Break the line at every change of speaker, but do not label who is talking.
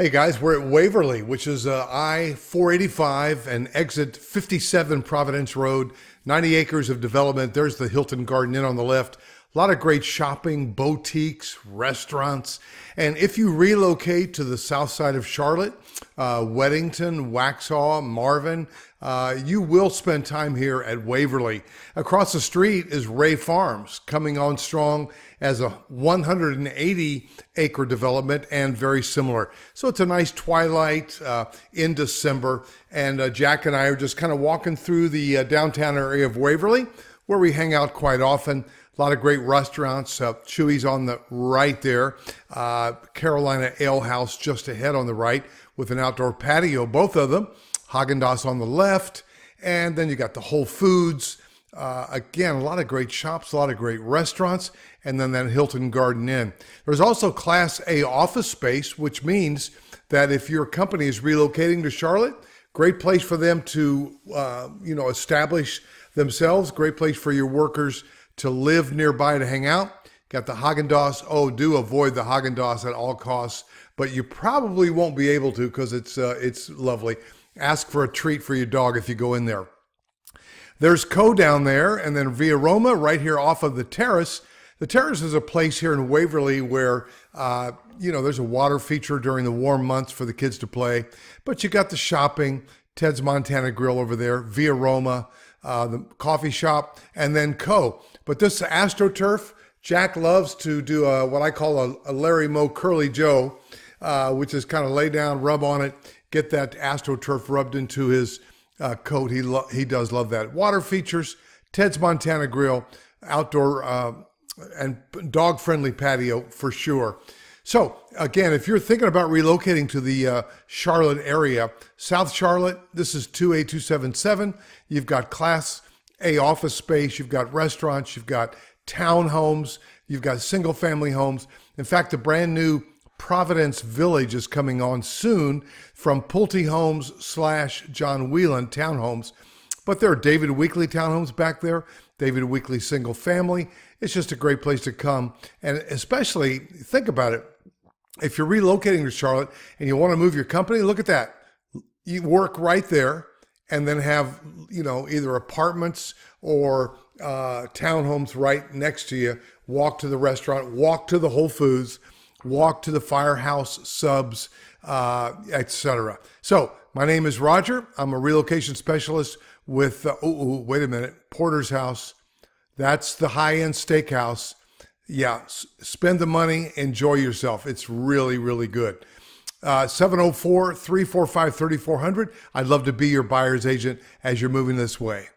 Hey guys, we're at Waverly, which is I-485 and exit 57 Providence Road, 90 acres of development. There's the Hilton Garden Inn on the left. A lot of great shopping, boutiques, restaurants. And if you relocate to the south side of Charlotte, Weddington, Waxhaw, Marvin, you will spend time here at Waverly. Across the street is Ray Farms, coming on strong as a 180-acre development and very similar. So it's a nice twilight in December, and Jack and I are just kind of walking through the downtown area of Waverly, where we hang out quite often. A lot of great restaurants. Chewy's on the right there. Carolina Ale House just ahead on the right with an outdoor patio, both of them. Haagen-Dazs on the left. And then you got the Whole Foods. Again, a lot of great shops, a lot of great restaurants, and then that Hilton Garden Inn. There's also Class A office space, which means that if your company is relocating to Charlotte, great place for them to, establish themselves. Great place for your workers to live nearby to hang out. Got the Haagen-Dazs. Oh, do avoid the Haagen-Dazs at all costs, but you probably won't be able to because it's lovely. Ask for a treat for your dog if you go in there. There's Co down there, and then Via Roma right here off of the Terrace. The Terrace is a place here in Waverly where, there's a water feature during the warm months for the kids to play. But you got the shopping, Ted's Montana Grill over there, Via Roma, the coffee shop, and then Co. But this AstroTurf, Jack loves to do what I call a Larry Moe Curly Joe, which is kind of lay down, rub on it, get that AstroTurf rubbed into his coat. He does love that. Water features, Ted's Montana Grill, outdoor and dog-friendly patio for sure. So again, if you're thinking about relocating to the Charlotte area, South Charlotte, this is 28277. You've got Class A office space, you've got restaurants, you've got townhomes, you've got single-family homes. In fact, the brand new Providence Village is coming on soon from Pulte Homes / John Whelan Townhomes. But there are David Weekley townhomes back there, David Weekley single family. It's just a great place to come. And especially, think about it, if you're relocating to Charlotte and you want to move your company, look at that. You work right there and then have, either apartments or townhomes right next to you. Walk to the restaurant, walk to the Whole Foods, walk to the Firehouse Subs, etc. So my name is Roger. I'm a relocation specialist with, wait a minute, Porter's House. That's the high-end steakhouse. Yeah, spend the money, enjoy yourself. It's really, really good. 704-345-3400. I'd love to be your buyer's agent as you're moving this way.